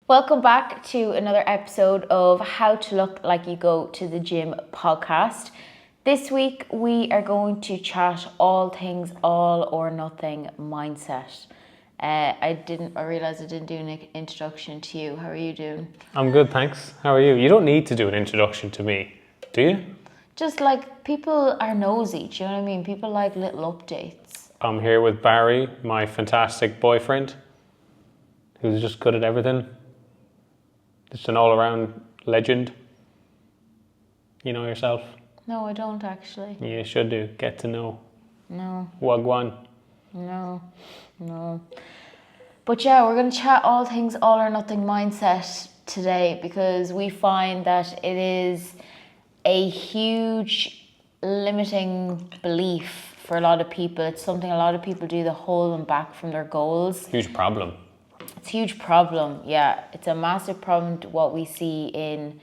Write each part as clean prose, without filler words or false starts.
Welcome back to another episode of How to Look Like You Go to the Gym podcast. This week we are going to chat all things all or nothing mindset. I realised I didn't do an introduction to you. How are you doing? I'm good, thanks. How are you? You don't need to do an introduction to me, do you? Just like people are nosy, do you know what I mean? People like little updates. I'm here with Barry, my fantastic boyfriend, who's just good at everything. Just an all-around legend. You know yourself? No, I don't actually. You should do. Get to know. No. Wagwan. No. But yeah, we're going to chat all things all or nothing mindset today because we find that it is a huge limiting belief for a lot of people. It's something a lot of people do that hold them back from their goals. Huge problem. It's a huge problem, yeah. It's a massive problem to what we see in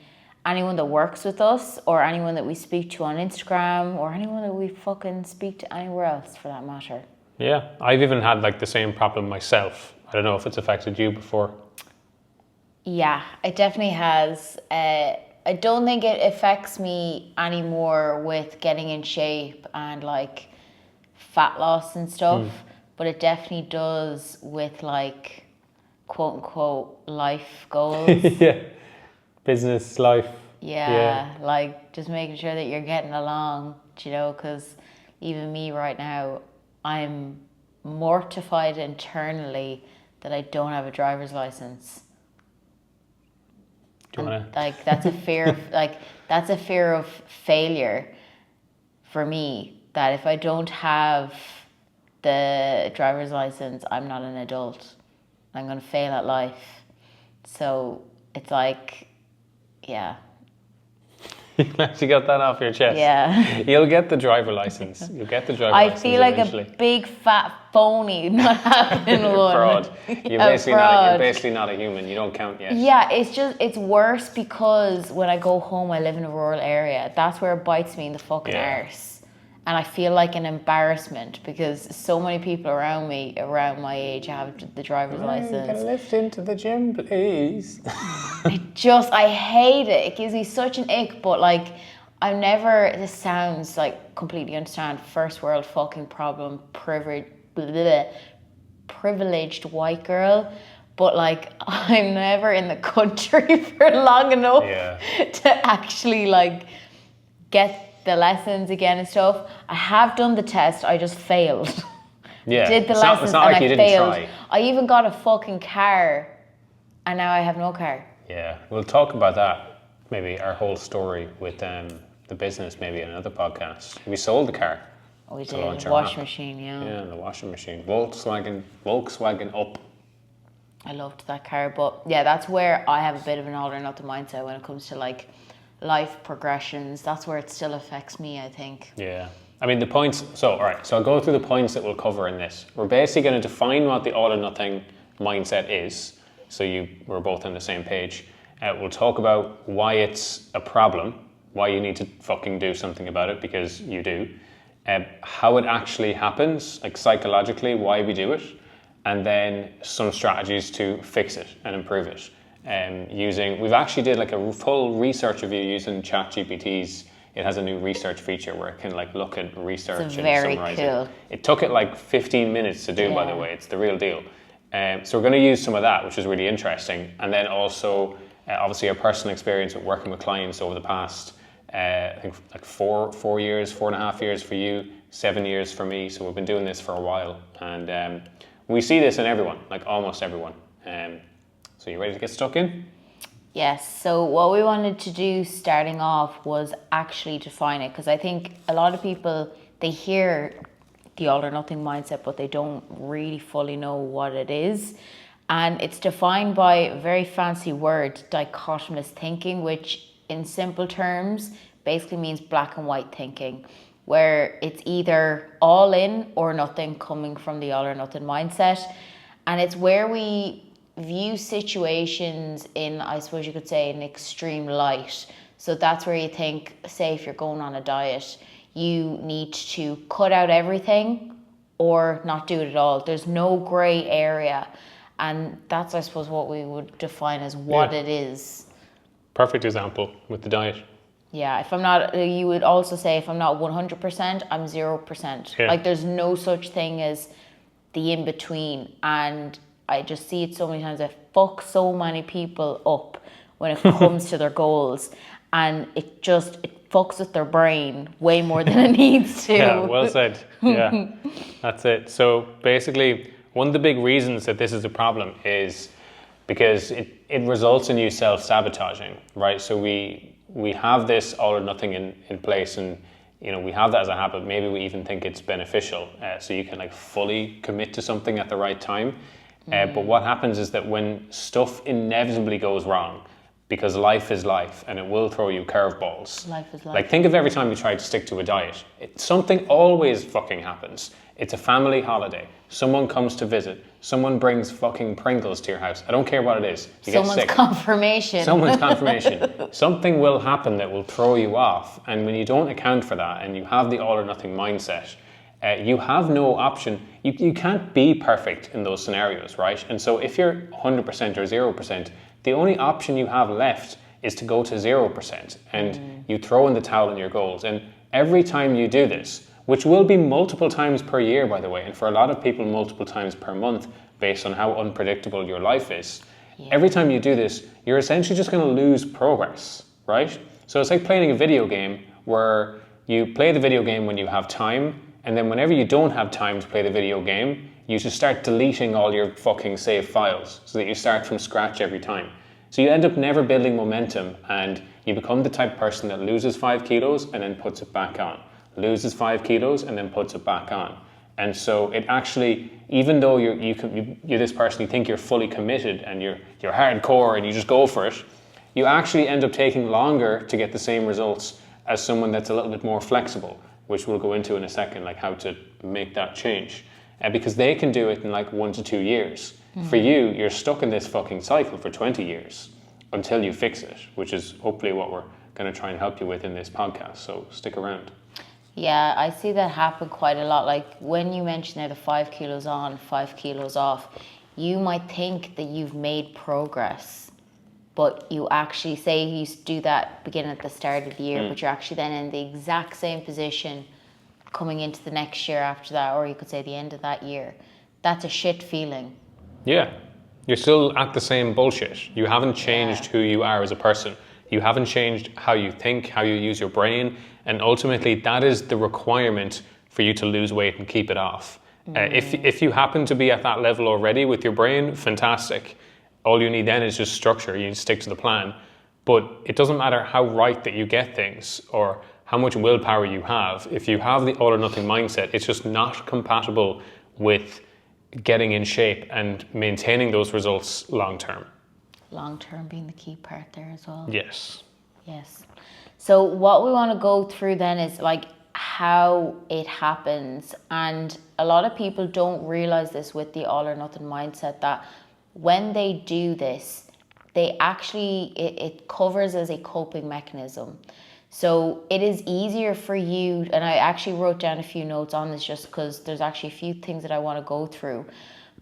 anyone that works with us or anyone that we speak to on Instagram or anyone that we fucking speak to anywhere else for that matter. Yeah, I've even had like the same problem myself. I don't know if it's affected you before. Yeah, it definitely has. I don't think it affects me anymore with getting in shape and like fat loss and stuff, but it definitely does with like quote unquote life goals. Yeah, business, life. Yeah, like just making sure that you're getting along, you know, because even me right now, I'm mortified internally that I don't have a driver's license. Do you want to? Like that's a fear of that's a fear of failure for me, that if I don't have the driver's license, I'm not an adult. I'm going to fail at life. So it's like, yeah. You actually got that off your chest. Yeah. You'll get the driver license. You'll get the driver license. I feel like eventually. a big fat phony not having one. Fraud. You're basically not a human. You don't count yet. Yeah, it's worse because when I go home, I live in a rural area. That's where it bites me in the fucking arse. And I feel like an embarrassment because so many people around me, around my age, have the driver's license. Can I lift into the gym, please? I hate it. It gives me such an ick, but like, this sounds like completely understand, first world fucking problem, privileged white girl, but like, I'm never in the country for long enough to actually like get the lessons again and stuff. I have done the test, I just failed. Yeah. Did the lessons it's not and like I you failed. Didn't try. I even got a fucking car and now I have no car. Yeah, we'll talk about that, maybe our whole story with the business, maybe in another podcast. We sold the car. Oh, we did, the washing machine, yeah. Yeah, the washing machine. Volkswagen up. I loved that car, but yeah, that's where I have a bit of an all or nothing mindset when it comes to like life progressions. That's where it still affects me, I think. Yeah. I mean, the points, so I'll go through the points that we'll cover in this. We're basically going to define what the all or nothing mindset is, so we're both on the same page. We'll talk about why it's a problem, why you need to fucking do something about it, because you do. How it actually happens, like psychologically, why we do it, and then some strategies to fix it and improve it. We've actually did like a full research review using ChatGPT's. It has a new research feature where it can like look at research and summarize it. It took it like 15 minutes to do, by the way. It's the real deal. So we're going to use some of that, which is really interesting. And then also, obviously, our personal experience with working with clients over the past, I think like 4.5 years for you, 7 years for me. So we've been doing this for a while. And we see this in everyone, like almost everyone. So you ready to get stuck in? Yes, so what we wanted to do starting off was actually define it, because I think a lot of people, they hear the all or nothing mindset, but they don't really fully know what it is. And it's defined by a very fancy word, dichotomous thinking, which in simple terms basically means black and white thinking, where it's either all in or nothing, coming from the all or nothing mindset. And it's where we view situations in, I suppose you could say, an extreme light. So that's where you think, say if you're going on a diet, you need to cut out everything or not do it at all. There's no grey area. And that's, I suppose, what we would define as what Yeah. it is. Perfect example with the diet. Yeah, if I'm not, you would also say if I'm not 100%, I'm 0%. Yeah. Like there's no such thing as the in between. And I just see it so many times. I fuck so many people up when it comes to their goals, and it fucks with their brain way more than it needs to. Yeah, well said. Yeah, that's it. So basically, one of the big reasons that this is a problem is because it results in you self-sabotaging, right? So we have this all or nothing in place, and we have that as a habit. Maybe we even think it's beneficial, so you can like fully commit to something at the right time. But what happens is that when stuff inevitably goes wrong, because life is life and it will throw you curveballs. Life is life. Like think of every time you try to stick to a diet. Something always fucking happens. It's a family holiday. Someone comes to visit. Someone brings fucking Pringles to your house. I don't care what it is. You get Someone's sick. confirmation. Someone's confirmation. Something will happen that will throw you off. And when you don't account for that and you have the all or nothing mindset, you have no option. You can't be perfect in those scenarios, right? And so if you're 100% or 0%, the only option you have left is to go to 0%, and you throw in the towel in your goals. And every time you do this, which will be multiple times per year, by the way, and for a lot of people, multiple times per month, based on how unpredictable your life is, every time you do this, you're essentially just going to lose progress, right? So it's like playing a video game where you play the video game when you have time, and then whenever you don't have time to play the video game, you just start deleting all your fucking save files so that you start from scratch every time. So you end up never building momentum, and you become the type of person that loses 5 kilos and then puts it back on. Loses 5 kilos and then puts it back on. And so it actually, even though you're this person, you think you're fully committed and you're hardcore and you just go for it, you actually end up taking longer to get the same results as someone that's a little bit more flexible, which we'll go into in a second, like how to make that change. Because they can do it in like 1 to 2 years. For you, you're stuck in this fucking cycle for 20 years until you fix it, which is hopefully what we're going to try and help you with in this podcast. So stick around. Yeah, I see that happen quite a lot. Like when you mention there the 5 kilos on, 5 kilos off, you might think that you've made progress, but you actually say you do that beginning at the start of the year, but you're actually then in the exact same position coming into the next year after that, or you could say the end of that year. That's a shit feeling. Yeah, you're still at the same bullshit. You haven't changed who you are as a person. You haven't changed how you think, how you use your brain, and ultimately that is the requirement for you to lose weight and keep it off. If you happen to be at that level already with your brain, fantastic. All you need then is just structure. You need to stick to the plan. But it doesn't matter how right that you get things or how much willpower you have. If you have the all or nothing mindset, it's just not compatible with getting in shape and maintaining those results long term. Long term being the key part there as well. Yes. Yes. So what we want to go through then is like how it happens. And a lot of people don't realize this with the all or nothing mindset, that when they do this, they actually, it covers as a coping mechanism. So it is easier for you, and I actually wrote down a few notes on this just because there's actually a few things that I want to go through.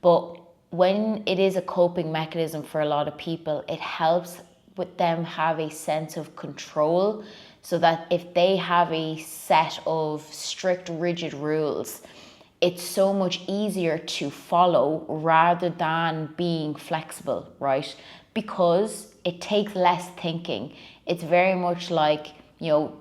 But when it is a coping mechanism for a lot of people, it helps with them have a sense of control, so that if they have a set of strict, rigid rules, it's so much easier to follow rather than being flexible, right? Because it takes less thinking. It's very much like,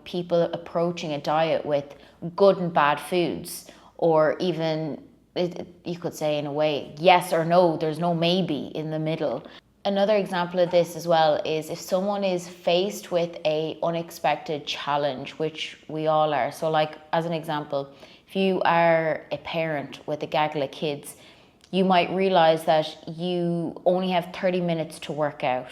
people approaching a diet with good and bad foods, or even, you could say in a way, yes or no, there's no maybe in the middle. Another example of this as well is if someone is faced with a unexpected challenge, which we all are. So like, as an example, if you are a parent with a gaggle of kids, you might realize that you only have 30 minutes to work out.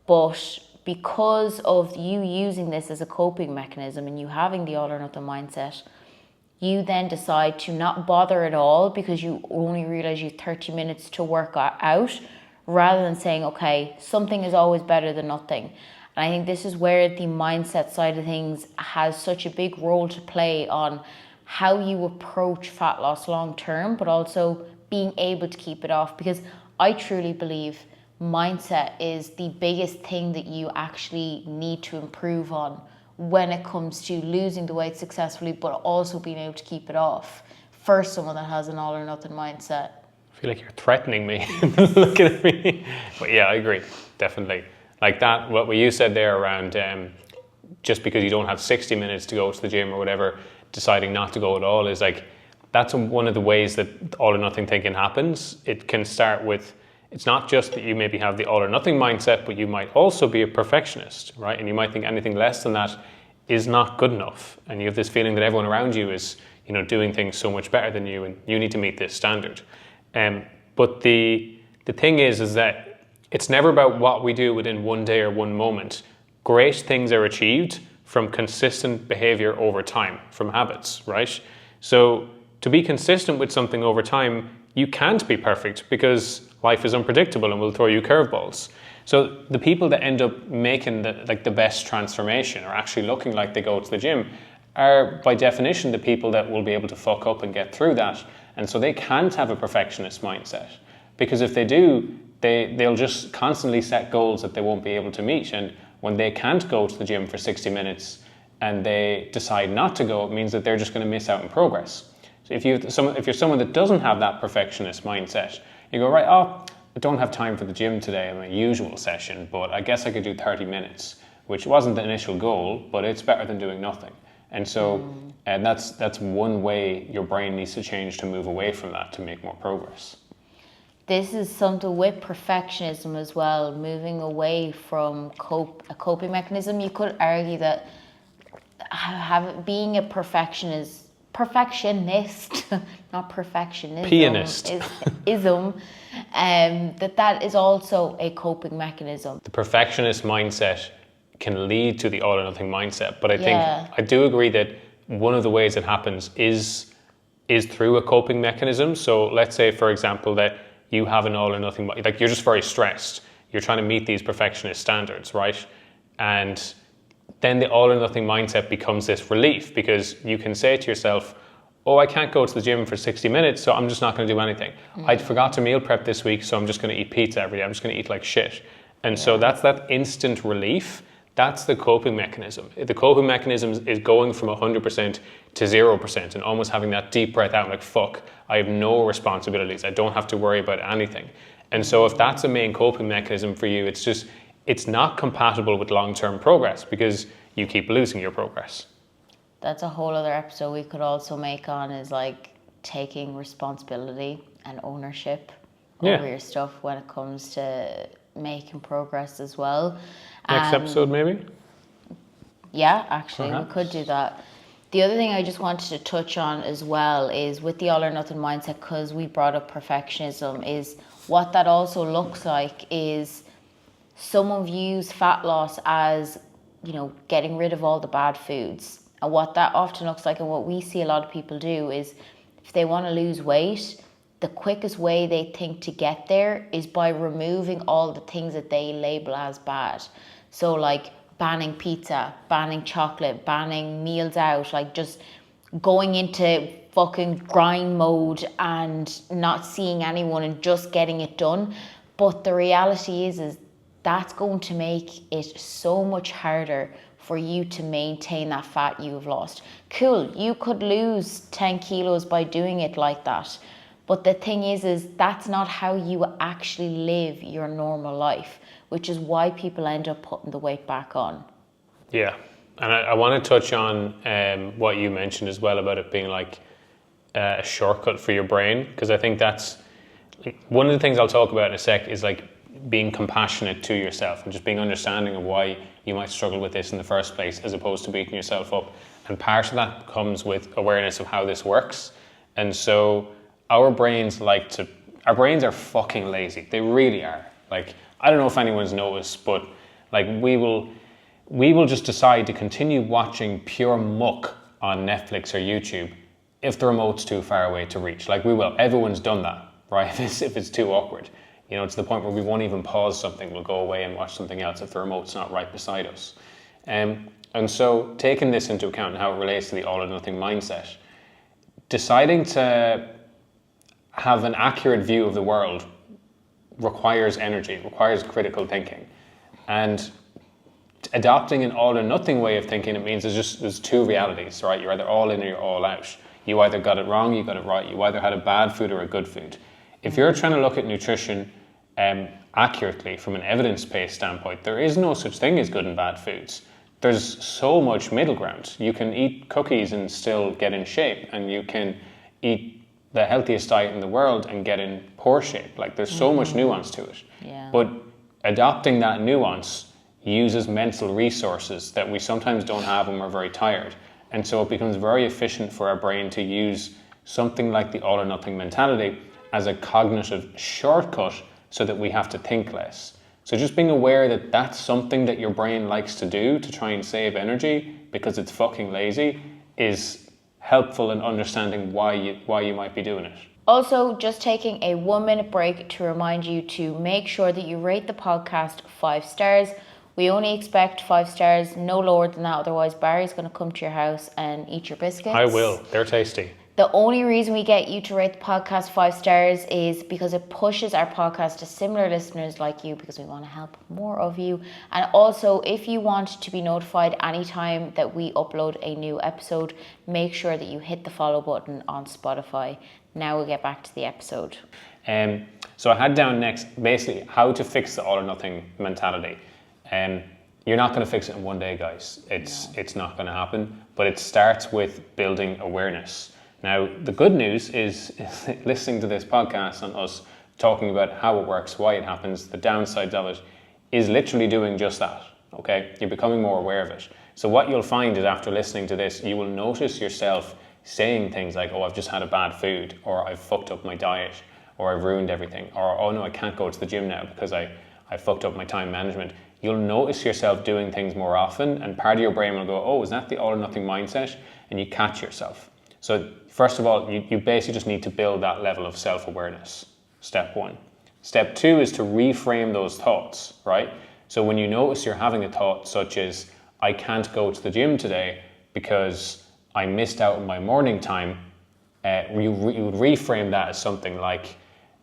But because of you using this as a coping mechanism and you having the all or nothing mindset, you then decide to not bother at all because you only realize you have 30 minutes to work out, rather than saying, okay, something is always better than nothing. And I think this is where the mindset side of things has such a big role to play on how you approach fat loss long term, but also being able to keep it off. Because I truly believe mindset is the biggest thing that you actually need to improve on when it comes to losing the weight successfully, but also being able to keep it off for someone that has an all or nothing mindset. I feel like you're threatening me, looking at me. But yeah, I agree, definitely. Like that, what you said there around just because you don't have 60 minutes to go to the gym or whatever, deciding not to go at all is like, that's one of the ways that all or nothing thinking happens. It can start with, it's not just that you maybe have the all or nothing mindset, but you might also be a perfectionist, right? And you might think anything less than that is not good enough. And you have this feeling that everyone around you is, doing things so much better than you, and you need to meet this standard. But the thing is that it's never about what we do within one day or one moment. Great things are achieved from consistent behavior over time, from habits, right? So to be consistent with something over time, you can't be perfect because life is unpredictable and will throw you curveballs. So the people that end up making the best transformation or actually looking like they go to the gym are by definition the people that will be able to fuck up and get through that. And so they can't have a perfectionist mindset, because if they do, they'll just constantly set goals that they won't be able to meet. And when they can't go to the gym for 60 minutes and they decide not to go, it means that they're just going to miss out on progress. So if you're someone that doesn't have that perfectionist mindset, you go, right, I don't have time for the gym today in my usual session, but I guess I could do 30 minutes, which wasn't the initial goal, but it's better than doing nothing. And so that's one way your brain needs to change to move away from that to make more progress. This is something with perfectionism as well, moving away from a coping mechanism. You could argue that being a perfectionist, not perfectionism, pianist, that is also a coping mechanism. The perfectionist mindset can lead to the all or nothing mindset, but I think I do agree that one of the ways it happens is through a coping mechanism. So let's say, for example, that you have an all or nothing, like you're just very stressed. You're trying to meet these perfectionist standards, right? And then the all or nothing mindset becomes this relief, because you can say to yourself, I can't go to the gym for 60 minutes, so I'm just not going to do anything. I forgot to meal prep this week, so I'm just going to eat pizza every day. I'm just going to eat like shit. And so that's that instant relief. That's the coping mechanism. The coping mechanism is going from 100% to 0% and almost having that deep breath out, like, fuck, I have no responsibilities. I don't have to worry about anything. And so if that's a main coping mechanism for you, it's not compatible with long-term progress, because you keep losing your progress. That's a whole other episode we could also make on, is like taking responsibility and ownership over your stuff when it comes to making progress as well. Next episode, maybe? Yeah, actually, Perhaps. we could do that. The other thing I just wanted to touch on as well is with the all or nothing mindset, because we brought up perfectionism, is what that also looks like is someone views fat loss as, getting rid of all the bad foods. And what that often looks like, and what we see a lot of people do, is if they want to lose weight, the quickest way they think to get there is by removing all the things that they label as bad. So like banning pizza, banning chocolate, banning meals out, like just going into fucking grind mode and not seeing anyone and just getting it done. But the reality is that's going to make it so much harder for you to maintain that fat you've lost. Cool, you could lose 10 kilos by doing it like that. But the thing is that's not how you actually live your normal life, which is why people end up putting the weight back on. Yeah, and I want to touch on what you mentioned as well about it being like a shortcut for your brain, because I think that's one of the things I'll talk about in a sec, is like being compassionate to yourself and just being understanding of why you might struggle with this in the first place, as opposed to beating yourself up. And part of that comes with awareness of how this works. And so our brains are fucking lazy. They really are. Like, I don't know if anyone's noticed, but like we will just decide to continue watching pure muck on Netflix or YouTube if the remote's too far away to reach. Like, we will. Everyone's done that, right? If it's too awkward. To the point where we won't even pause something. We'll go away and watch something else if the remote's not right beside us. And so taking this into account and how it relates to the all or nothing mindset, deciding to have an accurate view of the world requires energy, it requires critical thinking. And adopting an all or nothing way of thinking, it means there's two realities, right? You're either all in or you're all out. You either got it wrong, you got it right. You either had a bad food or a good food. If you're trying to look at nutrition accurately from an evidence-based standpoint, there is no such thing as good and bad foods. There's so much middle ground. You can eat cookies and still get in shape, and you can eat the healthiest diet in the world and get in poor shape. Like, there's so much nuance to it. Yeah. But adopting that nuance uses mental resources that we sometimes don't have when we're very tired. And so it becomes very efficient for our brain to use something like the all or nothing mentality as a cognitive shortcut so that we have to think less. So just being aware that that's something that your brain likes to do to try and save energy because it's fucking lazy is helpful in understanding why you might be doing it. Also, just taking a 1 minute break to remind you to make sure that you rate the podcast 5 stars. We only expect 5 stars, no lower than that, otherwise Barry's going to come to your house and eat your biscuits. I will, they're tasty. The only reason we get you to rate the podcast 5 stars is because it pushes our podcast to similar listeners like you, because we want to help more of you. And also, if you want to be notified anytime that we upload a new episode, make sure that you hit the follow button on Spotify. Now we'll get back to the episode. So I had down next basically how to fix the all or nothing mentality. You're not going to fix it in one day, guys. It's not going to happen, but it starts with building awareness. Now, the good news is listening to this podcast and us talking about how it works, why it happens, the downsides of it, is literally doing just that, okay? You're becoming more aware of it. So what you'll find is after listening to this, you will notice yourself saying things like, oh, I've just had a bad food, or I've fucked up my diet, or I've ruined everything, or oh no, I can't go to the gym now because I fucked up my time management. You'll notice yourself doing things more often, and part of your brain will go, oh, is that the all or nothing mindset? And you catch yourself. So first of all, you basically just need to build that level of self-awareness, step 1. Step 2 is to reframe those thoughts, right? So when you notice you're having a thought such as, I can't go to the gym today because I missed out on my morning time, you would reframe that as something like,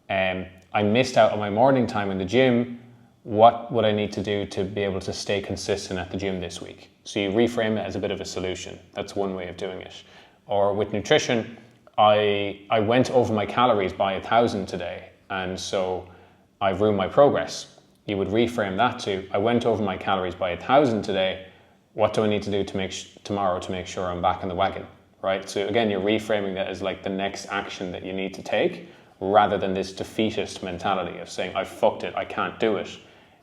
I missed out on my morning time in the gym. What would I need to do to be able to stay consistent at the gym this week? So you reframe it as a bit of a solution. That's one way of doing it. Or with nutrition, I went over my calories by 1,000 today, and so I've ruined my progress. You would reframe that to, I went over my calories by 1,000 today. What do I need to do to tomorrow to make sure I'm back in the wagon, right? So again, you're reframing that as like the next action that you need to take, rather than this defeatist mentality of saying, I fucked it, I can't do it.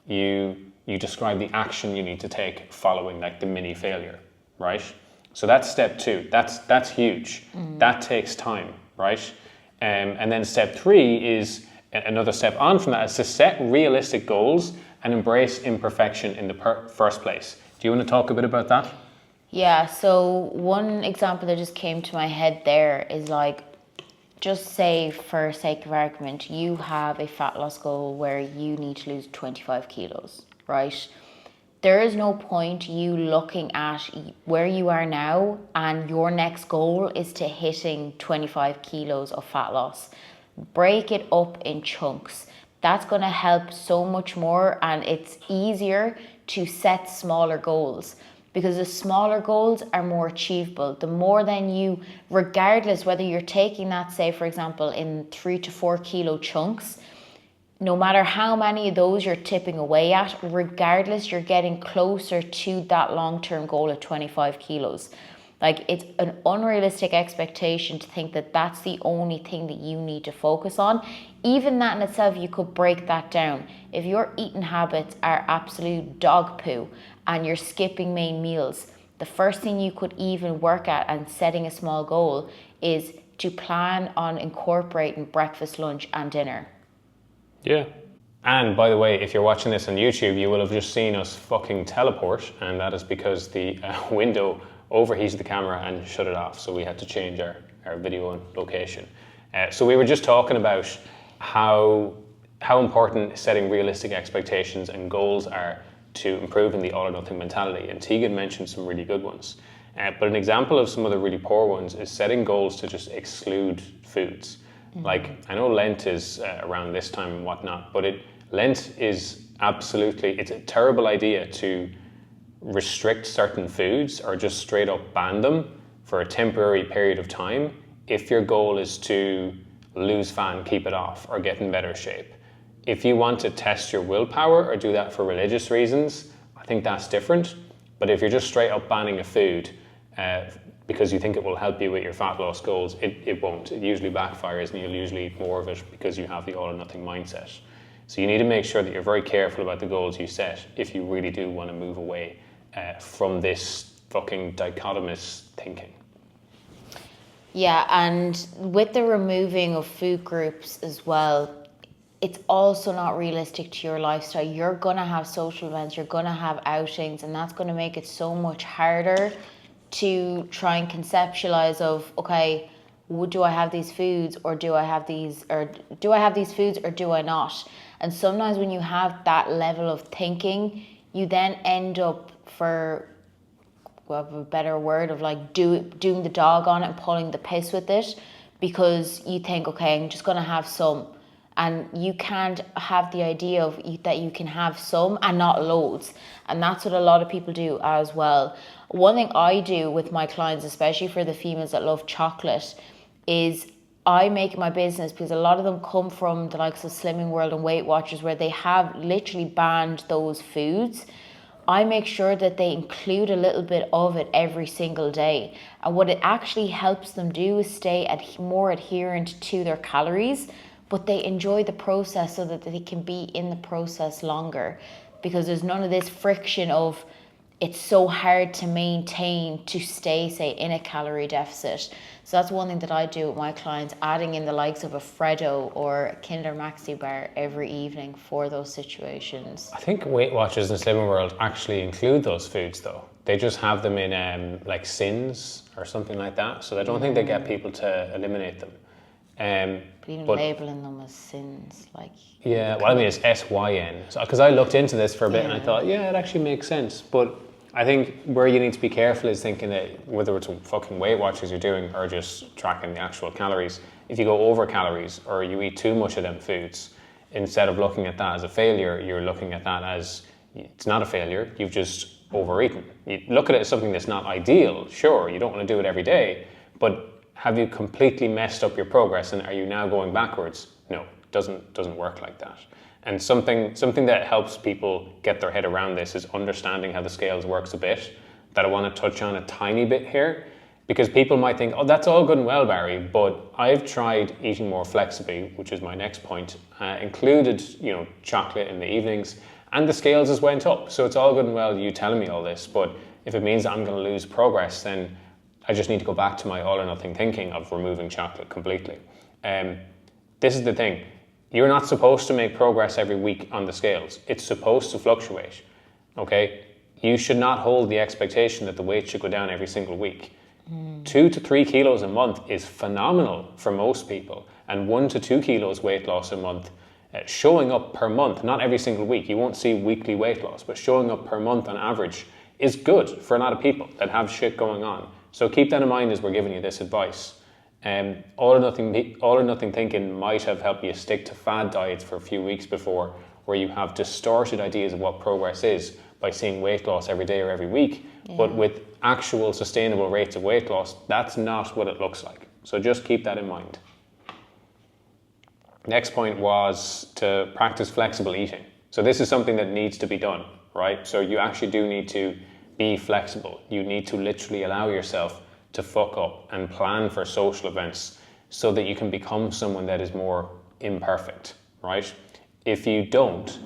You describe the action you need to take following like the mini failure, right? So that's step 2. That's huge. That takes time, right? And then step 3 is another step on from that, is to set realistic goals and embrace imperfection in the first place. Do you want to talk a bit about that? Yeah, so one example that just came to my head there is like, just say for sake of argument, you have a fat loss goal where you need to lose 25 kilos, right? There is no point you looking at where you are now and your next goal is to hitting 25 kilos of fat loss. Break it up in chunks. That's going to help so much more, and it's easier to set smaller goals because the smaller goals are more achievable. The more than you, regardless whether you're taking that, say for example, in 3 to 4 kilo chunks, no matter how many of those you're tipping away at, regardless, you're getting closer to that long-term goal of 25 kilos. Like, it's an unrealistic expectation to think that that's the only thing that you need to focus on. Even that in itself, you could break that down. If your eating habits are absolute dog poo and you're skipping main meals, the first thing you could even work at and setting a small goal is to plan on incorporating breakfast, lunch and dinner. Yeah. And by the way, if you're watching this on YouTube, you will have just seen us fucking teleport, and that is because the window overheated the camera and shut it off, so we had to change our video and location. So we were just talking about how important setting realistic expectations and goals are to improving the all or nothing mentality, and Tegan mentioned some really good ones. But an example of some of the really poor ones is setting goals to just exclude foods. Like, I know Lent is around this time and whatnot, but Lent is absolutely, it's a terrible idea to restrict certain foods or just straight up ban them for a temporary period of time if your goal is to lose fat and keep it off or get in better shape. If you want to test your willpower or do that for religious reasons, I think that's different. But if you're just straight up banning a food because you think it will help you with your fat loss goals, it won't. It usually backfires and you'll usually eat more of it because you have the all or nothing mindset. So you need to make sure that you're very careful about the goals you set if you really do want to move away from this fucking dichotomous thinking. Yeah, and with the removing of food groups as well, it's also not realistic to your lifestyle. You're going to have social events, you're going to have outings, and that's going to make it so much harder to try and conceptualize of, okay, do I have these foods or do I have these, or do I have these foods or do I not? And sometimes when you have that level of thinking, you then end up, for a better word, of like doing the dog on it and pulling the piss with it, because you think, okay, I'm just going to have some. And you can't have the idea of that you can have some and not loads. And that's what a lot of people do as well. One thing I do with my clients, especially for the females that love chocolate, is I make it my business, because a lot of them come from the likes of Slimming World and Weight Watchers, where they have literally banned those foods. I make sure that they include a little bit of it every single day. And what it actually helps them do is stay more adherent to their calories, but they enjoy the process so that they can be in the process longer, because there's none of this friction of it's so hard to maintain to stay, say, in a calorie deficit. So that's one thing that I do with my clients, adding in the likes of a Freddo or a Kinder Maxi bar every evening for those situations. I think Weight Watchers and Slimming World actually include those foods though. They just have them in like SINs or something like that. So I don't think they get people to eliminate them. But even labelling them as SINs, like... Yeah, well, I mean, it's SYN. Because I looked into this for a bit and I thought, yeah, it actually makes sense. But I think where you need to be careful is thinking that whether it's fucking Weight Watchers you're doing or just tracking the actual calories, if you go over calories or you eat too much of them foods, instead of looking at that as a failure, you're looking at that as, it's not a failure, you've just overeaten. You look at it as something that's not ideal, sure, you don't want to do it every day, but have you completely messed up your progress and are you now going backwards? No, it doesn't work like that. And something that helps people get their head around this is understanding how the scales works a bit, that I want to touch on a tiny bit here, because people might think, oh, that's all good and well, Barry, but I've tried eating more flexibly, which is my next point, included, chocolate in the evenings, and the scales just went up. So it's all good and well you telling me all this, but if it means that I'm going to lose progress, then I just need to go back to my all or nothing thinking of removing chocolate completely. This is the thing. You're not supposed to make progress every week on the scales. It's supposed to fluctuate, okay? You should not hold the expectation that the weight should go down every single week. 2 to 3 kilos a month is phenomenal for most people, and 1 to 2 kilos weight loss a month, showing up per month, not every single week. You won't see weekly weight loss, but showing up per month on average is good for a lot of people that have shit going on. So keep that in mind as we're giving you this advice. All or nothing thinking might have helped you stick to fad diets for a few weeks before, where you have distorted ideas of what progress is by seeing weight loss every day or every week. Yeah. But with actual sustainable rates of weight loss, that's not what it looks like. So just keep that in mind. Next point was to practice flexible eating. So this is something that needs to be done, right? So you actually do need to be flexible. You need to literally allow yourself to fuck up and plan for social events so that you can become someone that is more imperfect, right? If you don't,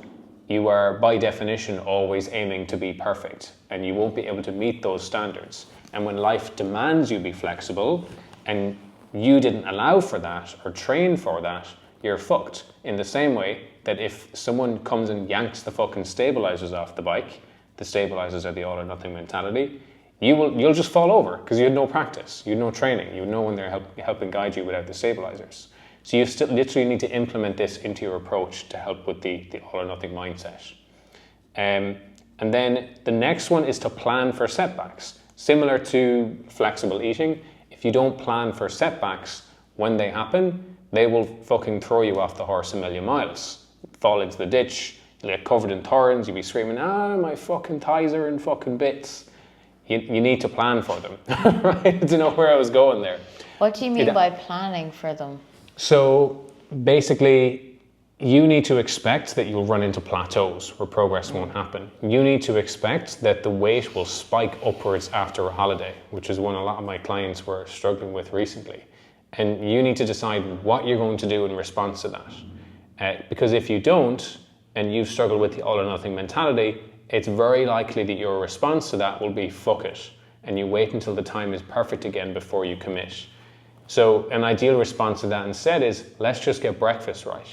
you are by definition always aiming to be perfect and you won't be able to meet those standards. And when life demands you be flexible and you didn't allow for that or train for that, you're fucked. In the same way that if someone comes and yanks the fucking stabilizers off the bike, the stabilizers are the all or nothing mentality, you'll just fall over because you had no practice, you had no training, you had no one there helping guide you without the stabilizers. So you still literally need to implement this into your approach to help with the all or nothing mindset. And then the next one is to plan for setbacks. Similar to flexible eating, if you don't plan for setbacks when they happen, they will fucking throw you off the horse a million miles. Fall into the ditch, you'll get covered in thorns, you'll be screaming, my fucking thighs are in fucking bits. You need to plan for them, right? To know where I was going there. What do you mean by planning for them? So basically, you need to expect that you'll run into plateaus where progress won't happen. You need to expect that the weight will spike upwards after a holiday, which is one a lot of my clients were struggling with recently. And you need to decide what you're going to do in response to that. Because if you don't, and you struggle with the all or nothing mentality, it's very likely that your response to that will be fuck it, and you wait until the time is perfect again before you commit. So an ideal response to that instead is, let's just get breakfast right,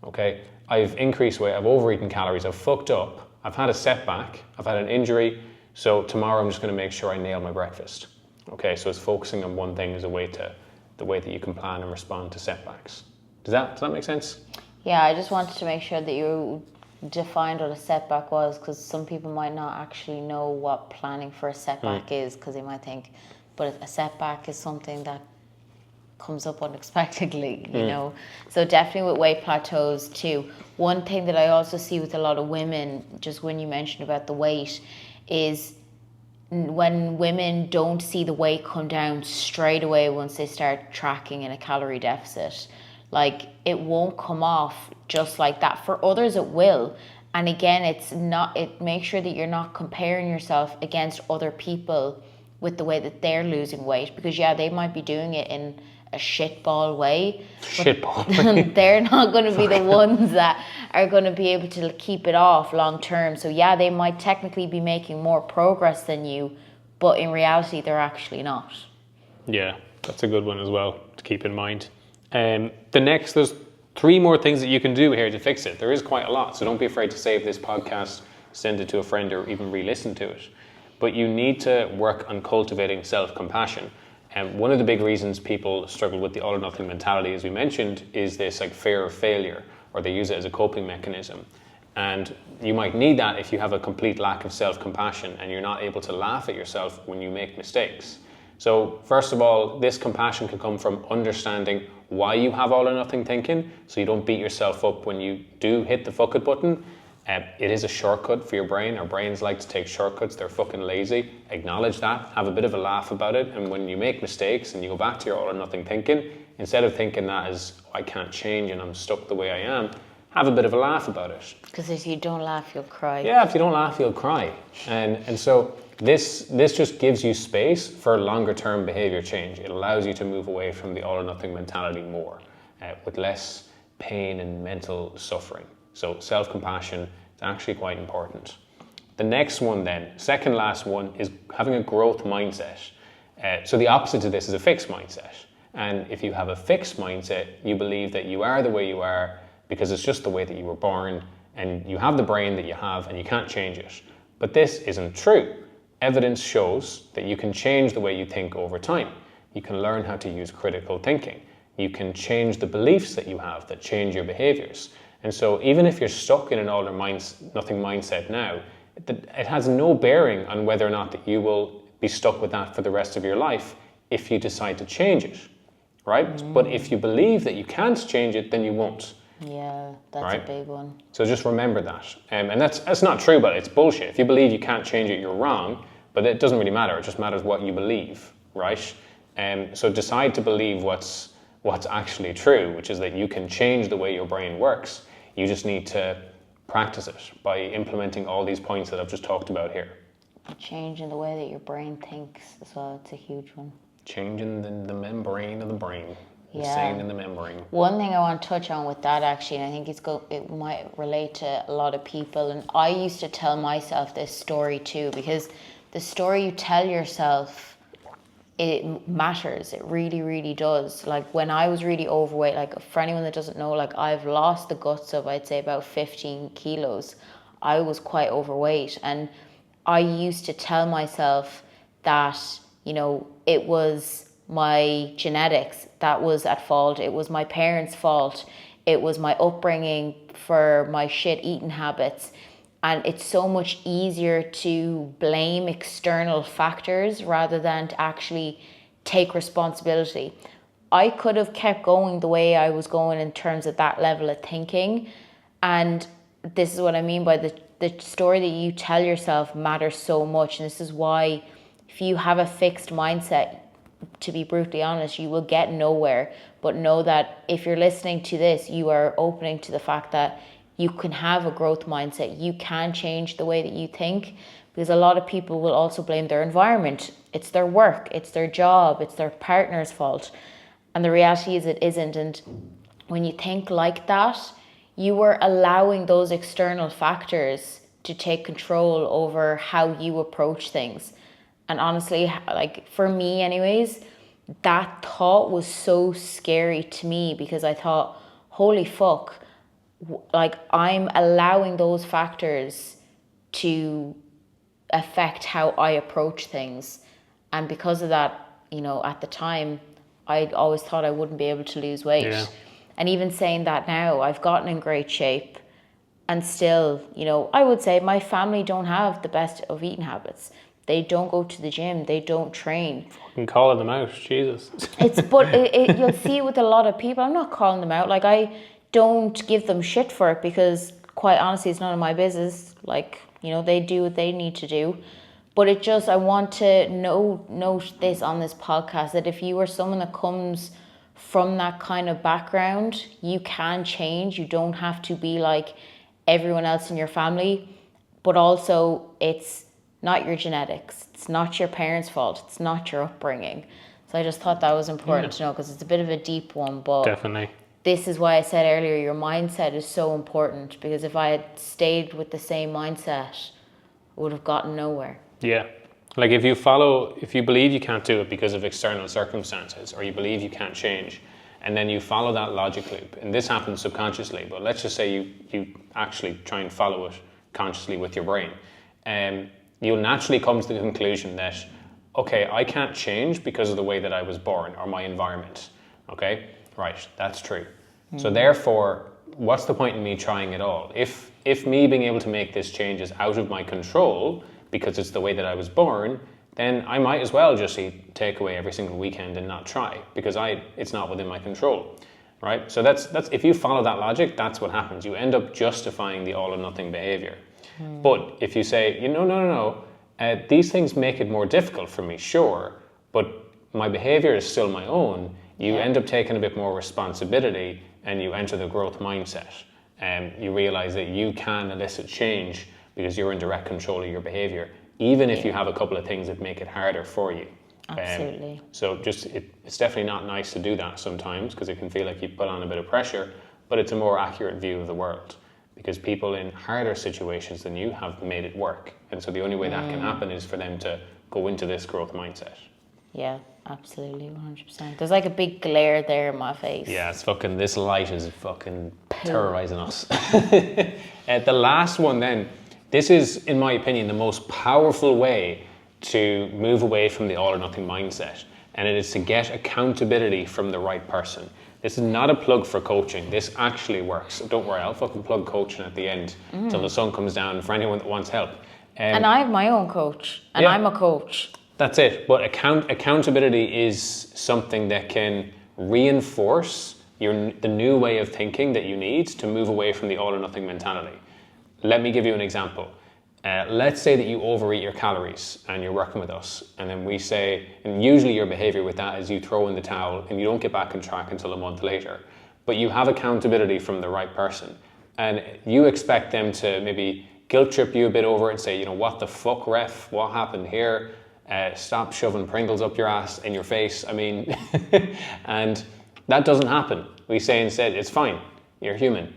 okay? I've increased weight, I've overeaten calories, I've fucked up, I've had a setback, I've had an injury, so tomorrow I'm just gonna make sure I nail my breakfast. Okay, so it's focusing on one thing as a way to, the way that you can plan and respond to setbacks. Does that make sense? Yeah, I just wanted to make sure that you defined what a setback was, because some people might not actually know what planning for a setback is, because they might think, but a setback is something that comes up unexpectedly, you know. So definitely with weight plateaus too. One thing that I also see with a lot of women, just when you mentioned about the weight, is when women don't see the weight come down straight away once they start tracking in a calorie deficit. Like, it won't come off just like that. For others, it will. And again, it makes sure that you're not comparing yourself against other people with the way that they're losing weight. Because yeah, they might be doing it in a shitball way. Shitball. They're not going to be the ones that are going to be able to keep it off long term. So yeah, they might technically be making more progress than you, but in reality, they're actually not. Yeah, that's a good one as well to keep in mind. There's 3 more things that you can do here to fix it. There is quite a lot, so don't be afraid to save this podcast, send it to a friend, or even re-listen to it. But you need to work on cultivating self-compassion. And one of the big reasons people struggle with the all or nothing mentality, as we mentioned, is this like fear of failure, or they use it as a coping mechanism. And you might need that if you have a complete lack of self-compassion and you're not able to laugh at yourself when you make mistakes. So first of all, this compassion can come from understanding why you have all or nothing thinking, so you don't beat yourself up when you do hit the fuck it button. It is a shortcut for your brain. Our brains like to take shortcuts. They're fucking lazy. Acknowledge that. Have a bit of a laugh about it. And when you make mistakes and you go back to your all or nothing thinking, instead of thinking that as, I can't change and I'm stuck the way I am, have a bit of a laugh about it. Because if you don't laugh, you'll cry. Yeah, if you don't laugh, you'll cry. And so this just gives you space for longer term behavior change. It allows you to move away from the all or nothing mentality more, with less pain and mental suffering. So self-compassion is actually quite important. The next one then, second last one, is having a growth mindset. So the opposite to this is a fixed mindset. And if you have a fixed mindset, you believe that you are the way you are because it's just the way that you were born, and you have the brain that you have and you can't change it. But this isn't true. Evidence shows that you can change the way you think over time. You can learn how to use critical thinking. You can change the beliefs that you have that change your behaviors. And so even if you're stuck in an all or nothing mindset now, it has no bearing on whether or not that you will be stuck with that for the rest of your life if you decide to change it, right? But if you believe that you can't change it, then you won't. Yeah, that's right? a big one. So just remember that. And that's not true, but it's bullshit. If you believe you can't change it, you're wrong, but it doesn't really matter. It just matters what you believe, right? So decide to believe what's actually true, which is that you can change the way your brain works. You just need to practice it by implementing all these points that I've just talked about here. Changing the way that your brain thinks as well, it's a huge one. Changing the membrane of the brain. Yeah. Insane in the membrane. One thing I want to touch on with that actually, and I think it might relate to a lot of people, and I used to tell myself this story too, because the story you tell yourself, it matters. It really, really does. Like when I was really overweight, like for anyone that doesn't know, like I've lost the guts of, I'd say about 15 kilos. I was quite overweight, and I used to tell myself that, you know, it was my genetics that was at fault. It was my parents' fault. It was my upbringing for my shit eating habits. And it's so much easier to blame external factors rather than to actually take responsibility. I could have kept going the way I was going in terms of that level of thinking. And this is what I mean by the story that you tell yourself matters so much. And this is why if you have a fixed mindset, to be brutally honest, you will get nowhere. But know that if you're listening to this, you are opening to the fact that you can have a growth mindset. You can change the way that you think, because a lot of people will also blame their environment. It's their work, it's their job, it's their partner's fault. And the reality is it isn't. And when you think like that, you are allowing those external factors to take control over how you approach things. And honestly, like for me anyways, that thought was so scary to me, because I thought, holy fuck, like I'm allowing those factors to affect how I approach things. And because of that, you know, at the time, I always thought I wouldn't be able to lose weight. Yeah. And even saying that now, I've gotten in great shape. And still, you know, I would say my family don't have the best of eating habits. They don't go to the gym. They don't train. Fucking calling them out, Jesus. But you'll see with a lot of people, I'm not calling them out. Like, I don't give them shit for it, because quite honestly, it's none of my business. Like, you know, they do what they need to do. But it just, I want to note this on this podcast, that if you are someone that comes from that kind of background, you can change. You don't have to be like everyone else in your family. But also, it's not your genetics. It's not your parents' fault. It's not your upbringing. So I just thought that was important to know, because it's a bit of a deep one. But Definitely. this is why I said earlier, your mindset is so important, because if I had stayed with the same mindset, I would have gotten nowhere. Yeah. Like if you believe you can't do it because of external circumstances, or you believe you can't change, and then you follow that logic loop, and this happens subconsciously, but let's just say you actually try and follow it consciously with your brain, you'll naturally come to the conclusion that, okay, I can't change because of the way that I was born or my environment. Okay, right, that's true. So therefore, what's the point in me trying at all? If me being able to make this change is out of my control because it's the way that I was born, then I might as well just eat takeaway every single weekend and not try, because it's not within my control, right? So that's if you follow that logic, that's what happens. You end up justifying the all or nothing behavior. But if you say, no, these things make it more difficult for me, sure, but my behavior is still my own, you end up taking a bit more responsibility, and you enter the growth mindset. And you realize that you can elicit change because you're in direct control of your behavior, even if you have a couple of things that make it harder for you. Absolutely. So just it's definitely not nice to do that sometimes, because it can feel like you put on a bit of pressure, but it's a more accurate view of the world, because people in harder situations than you have made it work. And so the only way that can happen is for them to go into this growth mindset. Yeah, absolutely, 100%. There's like a big glare there in my face. Yeah, it's fucking, this light is fucking terrorizing us. The last one then, this is, in my opinion, the most powerful way to move away from the all or nothing mindset. And it is to get accountability from the right person. This is not a plug for coaching. This actually works. Don't worry, I'll fucking plug coaching at the end till the sun comes down for anyone that wants help. And I have my own coach, and I'm a coach. That's it. But accountability is something that can reinforce the new way of thinking that you need to move away from the all or nothing mentality. Let me give you an example. Let's say that you overeat your calories and you're working with us, and then we say, and usually your behavior with that is you throw in the towel and you don't get back on track until a month later, but you have accountability from the right person, and you expect them to maybe guilt trip you a bit over it and say, you know, what the fuck, ref, what happened here? Stop shoving Pringles up your ass in your face. I mean, and that doesn't happen. We say instead, it's fine, you're human.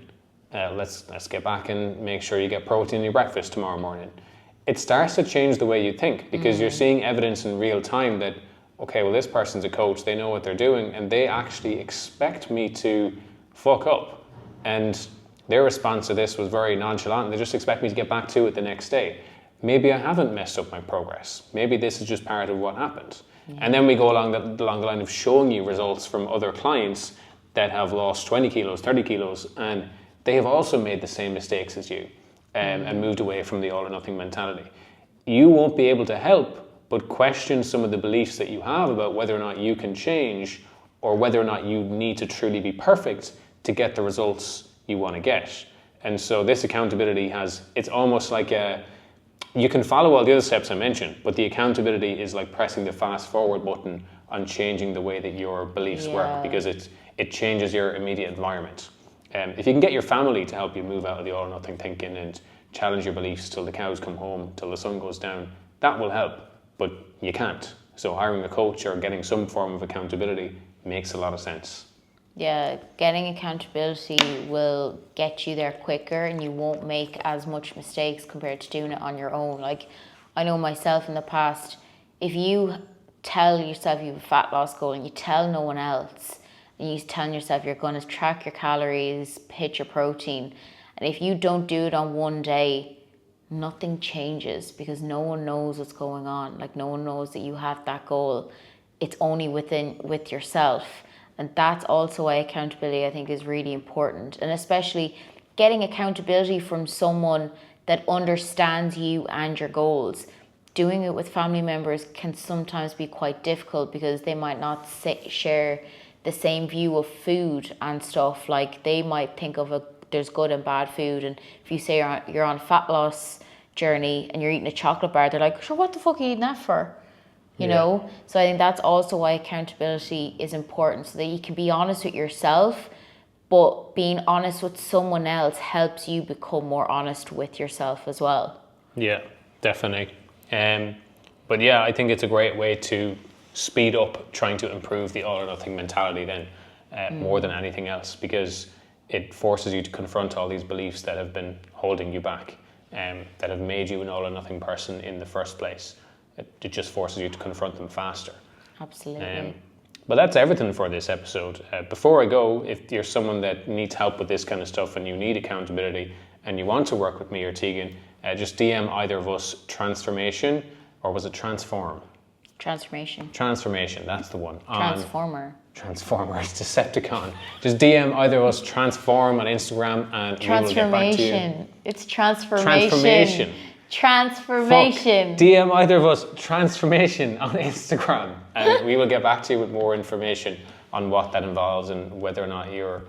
Let's get back and make sure you get protein in your breakfast tomorrow morning. It starts to change the way you think, because you're seeing evidence in real time that, okay, well, this person's a coach, they know what they're doing, and they actually expect me to fuck up. And their response to this was very nonchalant. They just expect me to get back to it the next day. Maybe I haven't messed up my progress. Maybe this is just part of what happened. And then we go along the line of showing you results from other clients that have lost 20 kilos, 30 kilos, and they have also made the same mistakes as you, and moved away from the all or nothing mentality. You won't be able to help but question some of the beliefs that you have about whether or not you can change, or whether or not you need to truly be perfect to get the results you want to get. And so this accountability it's almost like you can follow all the other steps I mentioned, but the accountability is like pressing the fast forward button on changing the way that your beliefs work, because it changes your immediate environment. If you can get your family to help you move out of the all or nothing thinking and challenge your beliefs till the cows come home, till the sun goes down, that will help, but you can't. So hiring a coach or getting some form of accountability makes a lot of sense. Yeah, getting accountability will get you there quicker and you won't make as much mistakes compared to doing it on your own. Like, I know myself in the past, if you tell yourself you have a fat loss goal and you tell no one else, and you're telling yourself you're going to track your calories, hit your protein, and if you don't do it on one day, nothing changes because no one knows what's going on. Like, no one knows that you have that goal. It's only with yourself. And that's also why accountability, I think, is really important. And especially getting accountability from someone that understands you and your goals. Doing it with family members can sometimes be quite difficult because they might not share the same view of food and stuff. Like, they might think of there's good and bad food. And if you say you're on a fat loss journey and you're eating a chocolate bar, they're like, sure, what the fuck are you eating that for? You know? So I think that's also why accountability is important, so that you can be honest with yourself, but being honest with someone else helps you become more honest with yourself as well. Yeah, definitely. But yeah, I think it's a great way to speed up trying to improve the all or nothing mentality then, more than anything else, because it forces you to confront all these beliefs that have been holding you back, that have made you an all or nothing person in the first place. It just forces you to confront them faster. Absolutely. But that's everything for this episode. Before I go, if you're someone that needs help with this kind of stuff and you need accountability and you want to work with me or Tegan, just DM either of us Transformation, or was it Transform? Transformation, that's the one. Transformers, Decepticon. Just DM either of us Transform on Instagram and we will get back to you. It's Transformation. Transformation. Fuck. DM either of us Transformation on Instagram and we will get back to you with more information on what that involves and whether or not you're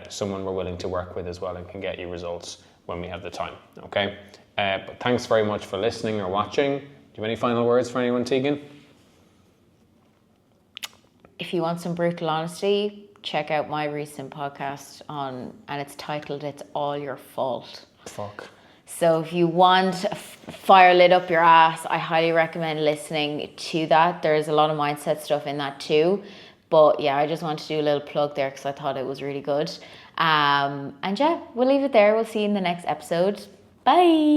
someone we're willing to work with as well and can get you results when we have the time. Okay? But thanks very much for listening or watching. Do you have any final words for anyone, Tegan? If you want some brutal honesty, check out my recent podcast and it's titled "It's All Your Fault." Fuck. So if you want fire lit up your ass, I highly recommend listening to that. There's a lot of mindset stuff in that too. But yeah, I just wanted to do a little plug there because I thought it was really good. And yeah, we'll leave it there. We'll see you in the next episode. Bye.